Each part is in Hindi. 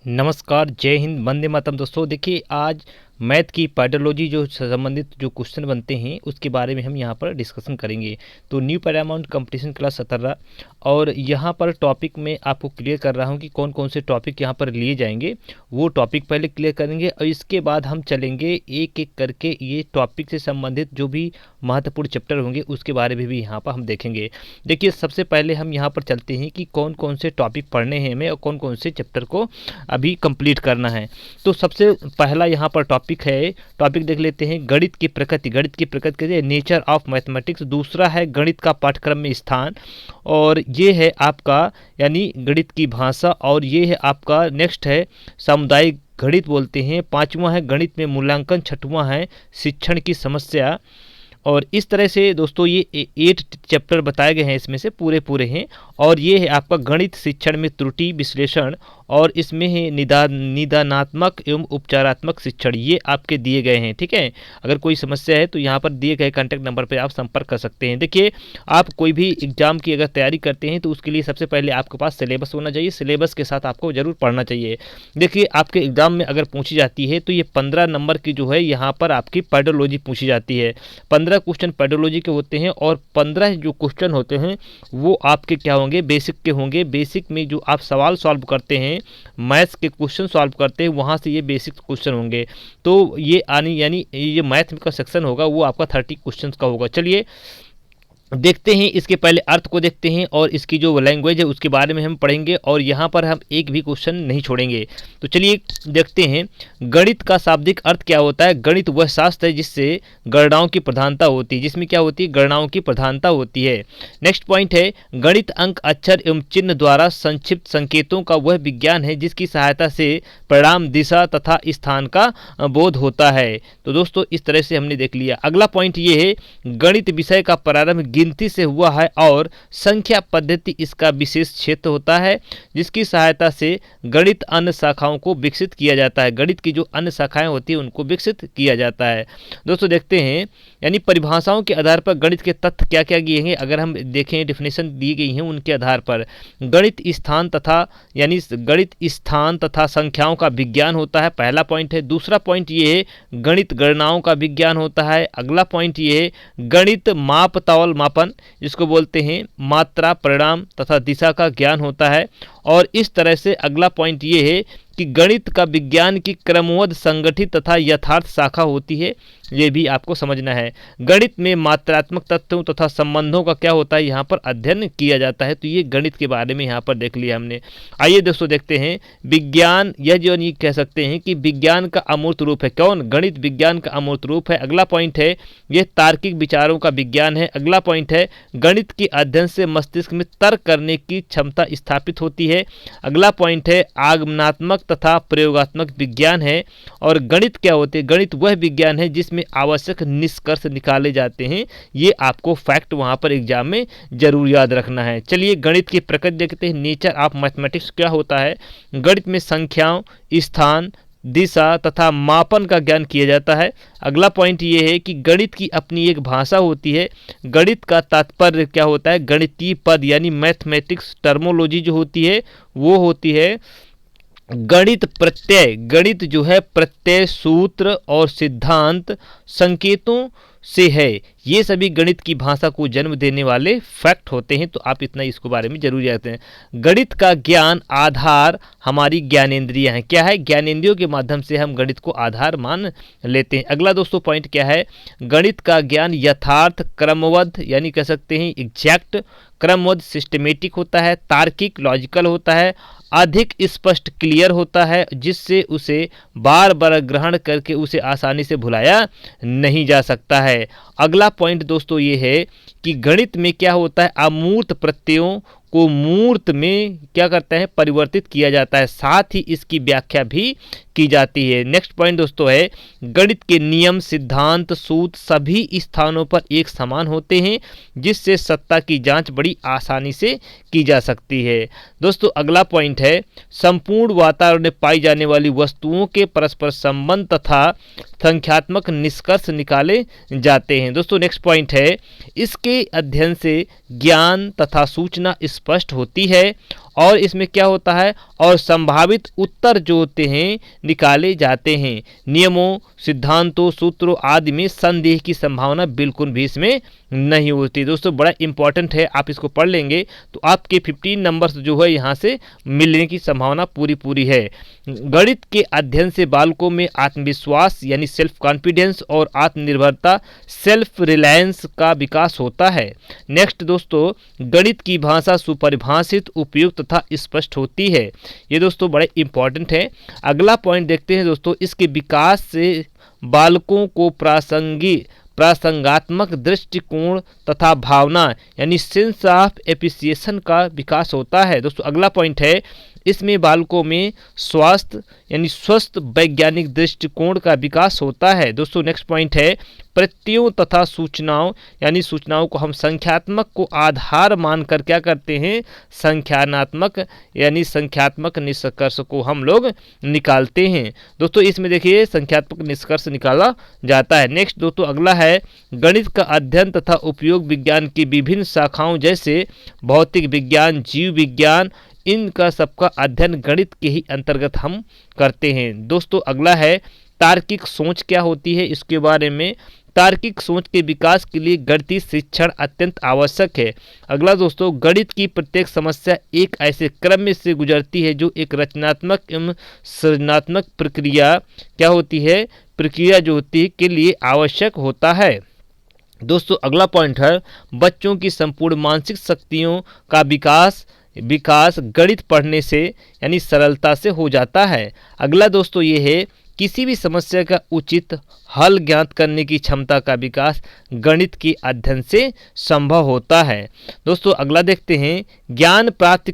नमस्कार, जय हिंद, वंदे मातरम। दोस्तों देखिए, आज मैथ की पेडोलॉजी जो संबंधित जो क्वेश्चन बनते हैं उसके बारे में हम यहाँ पर डिस्कशन करेंगे। तो न्यू पैरामाउंट कंपटीशन क्लास 17 और यहाँ पर टॉपिक में आपको क्लियर कर रहा हूँ कि कौन कौन से टॉपिक यहाँ पर लिए जाएंगे। वो टॉपिक पहले क्लियर करेंगे और इसके बाद हम चलेंगे एक एक करके ये टॉपिक से संबंधित जो भी महत्वपूर्ण चैप्टर होंगे उसके बारे में भी यहाँ पर हम देखेंगे। देखिए, सबसे पहले हम यहाँ पर चलते हैं कि कौन कौन से टॉपिक पढ़ने हैं हमें और कौन कौन से चैप्टर को अभी कंप्लीट करना है। तो सबसे पहला यहाँ पर टॉपिक देख लेते हैं, गणित की प्रकृति। गणित की प्रकृति के नेचर ऑफ मैथमेटिक्स। दूसरा है गणित का पाठ्यक्रम में स्थान, और ये है आपका यानी गणित की भाषा, और ये है आपका नेक्स्ट है सामुदायिक गणित बोलते हैं। पांचवा है गणित में मूल्यांकन। छठवां है शिक्षण की समस्या। और इस तरह से दोस्तों ये 8 चैप्टर बताए गए हैं, इसमें से पूरे हैं। और ये है आपका गणित शिक्षण में त्रुटि विश्लेषण, और इसमें है निदानात्मक एवं उपचारात्मक शिक्षण, ये आपके दिए गए हैं। ठीक है, अगर कोई समस्या है तो यहाँ पर दिए गए कॉन्टैक्ट नंबर पर आप संपर्क कर सकते हैं। देखिए, आप कोई भी एग्जाम की अगर तैयारी करते हैं तो उसके लिए सबसे पहले आपके पास सिलेबस होना चाहिए। सिलेबस के साथ आपको जरूर पढ़ना चाहिए। देखिए, आपके एग्जाम में अगर पूछी जाती है तो ये 15 नंबर की जो है यहाँ पर आपकी पेडोलॉजी पूछी जाती है। 15 क्वेश्चन पेडोलॉजी के होते हैं और 15 जो क्वेश्चन होते हैं वो आपके क्या होंगे, बेसिक के होंगे। बेसिक में जो आप सवाल सॉल्व करते हैं, मैथ्स के क्वेश्चन सॉल्व करते हैं, वहाँ से ये बेसिक क्वेश्चन होंगे। तो ये यानी ये मैथ का सेक्शन होगा वो आपका 30 क्वेश्चन का होगा। चलिए देखते हैं, इसके पहले अर्थ को देखते हैं और इसकी जो लैंग्वेज है उसके बारे में हम पढ़ेंगे, और यहाँ पर हम एक भी क्वेश्चन नहीं छोड़ेंगे। तो चलिए देखते हैं, गणित का शाब्दिक अर्थ क्या होता है। गणित वह शास्त्र है जिससे गणनाओं की प्रधानता होती है, जिसमें क्या होती है, गणनाओं की प्रधानता होती है। नेक्स्ट पॉइंट है, गणित अंक, अक्षर एवं चिन्ह द्वारा संक्षिप्त संकेतों का वह विज्ञान है जिसकी सहायता से परिणाम, दिशा तथा स्थान का बोध होता है। तो दोस्तों इस तरह से हमने देख लिया। अगला पॉइंट ये है, गणित विषय का प्रारंभ गिनती से हुआ है और संख्या पद्धति इसका विशेष क्षेत्र होता है, जिसकी सहायता से गणित अन्य शाखाओं को विकसित किया जाता है। गणित की जो अन्य शाखाएं होती हैं उनको विकसित किया जाता है। दोस्तों देखते हैं, यानी परिभाषाओं के आधार पर गणित के तथ्य क्या क्या दिए हैं। अगर हम देखें, डेफिनेशन दी गई हैं उनके आधार पर, गणित स्थान तथा संख्याओं का विज्ञान होता है, पहला पॉइंट है। दूसरा पॉइंट ये है, गणित गणनाओं का विज्ञान होता है। अगला पॉइंट ये है, गणित माप तौल मापन, जिसको बोलते हैं मात्रा, परिणाम तथा दिशा का ज्ञान होता है। और इस तरह से अगला पॉइंट ये है कि गणित का विज्ञान की क्रमबद्ध, संगठित तथा यथार्थ शाखा होती है, ये भी आपको समझना है। गणित में मात्रात्मक तत्वों तथा संबंधों का क्या होता है, यहाँ पर अध्ययन किया जाता है। तो ये गणित के बारे में यहाँ पर देख लिया हमने। आइए दोस्तों देखते हैं, विज्ञान, यह जो नहीं कह सकते हैं कि विज्ञान का अमूर्त रूप है। कौन? गणित विज्ञान का अमूर्त रूप है। अगला पॉइंट है, यह तार्किक विचारों का विज्ञान है। अगला पॉइंट है, गणित के अध्ययन से मस्तिष्क में तर्क करने की क्षमता स्थापित होती है। अगला पॉइंट है, आगमनात्मक तथा प्रयोगात्मक विज्ञान है। और गणित क्या होते हैं? गणित वह विज्ञान है जिसमें आवश्यक निष्कर्ष निकाले जाते हैं। ये आपको फैक्ट वहां पर एग्जाम में जरूर याद रखना है। चलिए गणित की प्रकृति देखते हैं, नेचर ऑफ मैथमेटिक्स क्या होता है। गणित में संख्याओं, स्थान, दिशा तथा मापन का ज्ञान किया जाता है। अगला पॉइंट ये है कि गणित की अपनी एक भाषा होती है। गणित का तात्पर्य क्या होता है? गणितीय पद यानी मैथमेटिक्स टर्मोलॉजी जो होती है वो होती है गणित प्रत्यय। गणित जो है प्रत्यय, सूत्र और सिद्धांत, संकेतों से है। ये सभी गणित की भाषा को जन्म देने वाले फैक्ट होते हैं। तो आप इतना इसको बारे में जरूर जानते हैं। गणित का ज्ञान आधार हमारी ज्ञानेंद्रियां हैं। क्या है? ज्ञानेंद्रियों के माध्यम से हम गणित को आधार मान लेते हैं। अगला दोस्तों पॉइंट क्या है? गणित का ज्ञान यथार्थ, क्रमबद्ध यानी कह सकते हैं एग्जैक्ट, क्रमबद्ध सिस्टमेटिक होता है, तार्किक लॉजिकल होता है, अधिक स्पष्ट क्लियर होता है, जिससे उसे बार बार ग्रहण करके उसे आसानी से भुलाया नहीं जा सकता है। अगला पॉइंट दोस्तों ये है कि गणित में क्या होता है, अमूर्त प्रत्ययों को मूर्त में क्या करता है, परिवर्तित किया जाता है, साथ ही इसकी व्याख्या भी की जाती है। नेक्स्ट पॉइंट दोस्तों है, गणित के नियम, सिद्धांत, सूत्र सभी स्थानों पर एक समान होते हैं, जिससे सत्ता की जांच बड़ी आसानी से की जा सकती है। दोस्तों अगला पॉइंट है, संपूर्ण वातावरण में पाई जाने वाली वस्तुओं के परस्पर संबंध तथा संख्यात्मक निष्कर्ष निकाले जाते हैं। दोस्तों नेक्स्ट पॉइंट है, इसके अध्ययन से ज्ञान तथा सूचना स्पष्ट होती है और इसमें क्या होता है, और संभावित उत्तर जो होते हैं निकाले जाते हैं। नियमों, सिद्धांतों, सूत्रों आदि में संदेह की संभावना बिल्कुल भी इसमें नहीं होती। दोस्तों बड़ा इंपॉर्टेंट है, आप इसको पढ़ लेंगे तो आपके 15 नंबर्स जो है यहाँ से मिलने की संभावना पूरी है। गणित के अध्ययन से बालकों में आत्मविश्वास यानी सेल्फ कॉन्फिडेंस और आत्मनिर्भरता सेल्फ रिलायंस का विकास होता है। नेक्स्ट दोस्तों, गणित की भाषा सुपरिभाषित, उपयुक्त तथा स्पष्ट होती है। ये दोस्तों बड़े इंपॉर्टेंट है। अगला पॉइंट देखते हैं दोस्तों, इसके विकास से बालकों को प्रासंगात्मक दृष्टिकोण तथा भावना यानी सेंस ऑफ एप्रिसिएशन का विकास होता है। दोस्तों अगला पॉइंट है, इसमें बालकों में स्वास्थ्य यानी स्वस्थ वैज्ञानिक दृष्टिकोण का विकास होता है। दोस्तों नेक्स्ट पॉइंट है, प्रत्ययों तथा सूचनाओं यानी सूचनाओं को हम संख्यात्मक को आधार मानकर क्या करते हैं, संख्यानात्मक यानी संख्यात्मक निष्कर्ष को हम लोग निकालते हैं। दोस्तों इसमें देखिए संख्यात्मक निष्कर्ष निकाला जाता है। नेक्स्ट दोस्तों अगला है, गणित का अध्ययन तथा उपयोग विज्ञान की विभिन्न शाखाओं जैसे भौतिक विज्ञान, जीव विज्ञान, इनका सबका अध्ययन गणित के ही अंतर्गत हम करते हैं। दोस्तों अगला है, तार्किक सोच क्या होती है, इसके बारे में। तार्किक सोच के विकास के लिए गणितीय शिक्षण अत्यंत आवश्यक है। अगला दोस्तों, गणित की प्रत्येक समस्या एक ऐसे क्रम में से गुजरती है जो एक रचनात्मक एवं सृजनात्मक प्रक्रिया क्या होती है, प्रक्रिया जो होती है के लिए आवश्यक होता है। दोस्तों अगला पॉइंट है, बच्चों की संपूर्ण मानसिक शक्तियों का विकास गणित पढ़ने से यानी सरलता से हो जाता है। अगला दोस्तों ये है, किसी भी समस्या का उचित हल ज्ञात करने की क्षमता का विकास गणित के अध्ययन से संभव होता है। दोस्तों अगला देखते हैं, ज्ञान प्राप्ति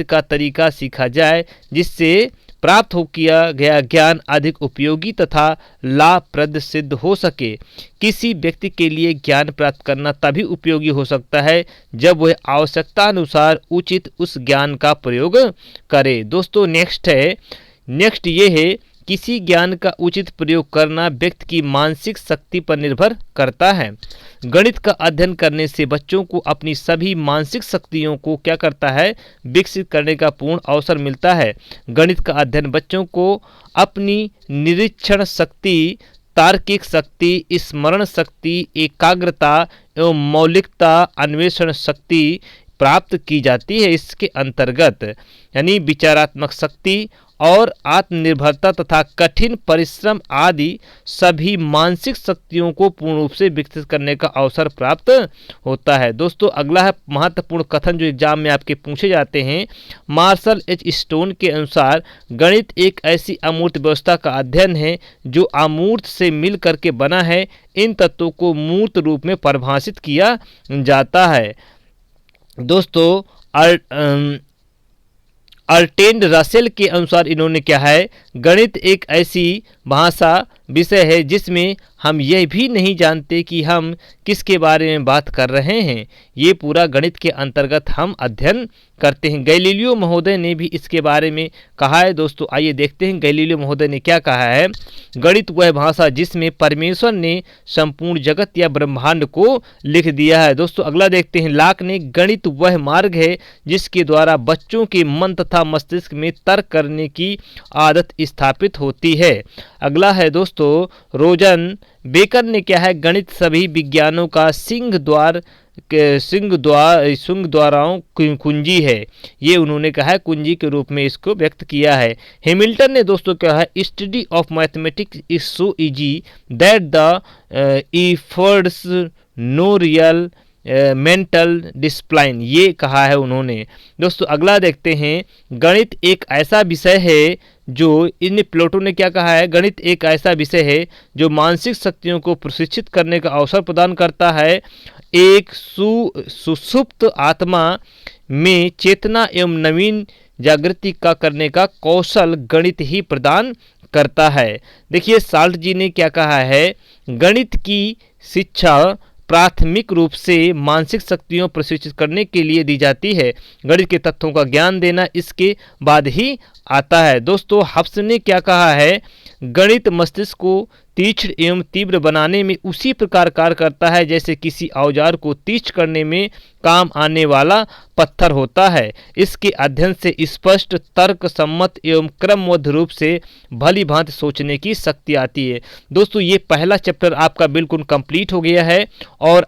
का तरीका सीखा जाए जिससे प्राप्त हो किया गया ज्ञान अधिक उपयोगी तथा लाभप्रद सिद्ध हो सके। किसी व्यक्ति के लिए ज्ञान प्राप्त करना तभी उपयोगी हो सकता है जब वह आवश्यकता अनुसार उचित उस ज्ञान का प्रयोग करे। दोस्तों नेक्स्ट ये है, किसी ज्ञान का उचित प्रयोग करना व्यक्ति की मानसिक शक्ति पर निर्भर करता है। गणित का अध्ययन करने से बच्चों को अपनी सभी मानसिक शक्तियों को क्या करता है, विकसित करने का पूर्ण अवसर मिलता है। गणित का अध्ययन बच्चों को अपनी निरीक्षण शक्ति, तार्किक शक्ति, स्मरण शक्ति, एकाग्रता एवं मौलिकता अन्वेषण शक्ति प्राप्त की जाती है। इसके अंतर्गत यानी विचारात्मक शक्ति और आत्मनिर्भरता तथा कठिन परिश्रम आदि सभी मानसिक शक्तियों को पूर्ण रूप से विकसित करने का अवसर प्राप्त होता है। दोस्तों अगला है महत्वपूर्ण कथन जो एग्जाम में आपके पूछे जाते हैं। मार्शल एच स्टोन के अनुसार गणित एक ऐसी अमूर्त व्यवस्था का अध्ययन है जो अमूर्त से मिल करके बना है। इन तत्वों को मूर्त रूप में परिभाषित किया जाता है। दोस्तों अर्टेंड रसेल के अनुसार इन्होंने क्या है, गणित एक ऐसी भाषा विषय है जिसमें हम यह भी नहीं जानते कि हम किसके बारे में बात कर रहे हैं। ये पूरा गणित के अंतर्गत हम अध्ययन करते हैं। गैलीलियो महोदय ने भी इसके बारे में कहा है। दोस्तों आइए देखते हैं गैलीलियो महोदय ने क्या कहा है। गणित वह भाषा जिसमें परमेश्वर ने संपूर्ण जगत या ब्रह्मांड को लिख दिया है। दोस्तों अगला देखते हैं, लाक ने गणित वह मार्ग है जिसके द्वारा बच्चों के मन तथा मस्तिष्क में तर्क करने की आदत स्थापित होती है। अगला है दोस्तों रोजन बेकर ने क्या है, गणित सभी विज्ञानों का सिंह द्वाराओं कुंजी है। ये उन्होंने कहा है, कुंजी के रूप में इसको व्यक्त किया है। हैमिल्टन ने दोस्तों कहा है, study of mathematics is so easy that the efforts no real mental discipline, ये कहा है उन्होंने। दोस्तों अगला देखते हैं, गणित एक ऐसा विषय है जो इन प्लेटो ने क्या कहा है, गणित एक ऐसा विषय है जो मानसिक शक्तियों को प्रशिक्षित करने का अवसर प्रदान करता है। एक सुसुप्त आत्मा में चेतना एवं नवीन जागृति का करने का कौशल गणित ही प्रदान करता है। देखिए साल्ट जी ने क्या कहा है, गणित की शिक्षा प्राथमिक रूप से मानसिक शक्तियों प्रशिक्षित करने के लिए दी जाती है। गणित के तत्वों का ज्ञान देना इसके बाद ही आता है। दोस्तों हब्स ने क्या कहा है, गणित मस्तिष्क को तीक्ष्ण एवं तीव्र बनाने में उसी प्रकार कार्य करता है जैसे किसी औजार को तीक्ष्ण करने में काम आने वाला पत्थर होता है। इसके अध्ययन से स्पष्ट, तर्क सम्मत एवं क्रमबद्ध रूप से भली भांति सोचने की शक्ति आती है। दोस्तों, ये पहला चैप्टर आपका बिल्कुल कंप्लीट हो गया है और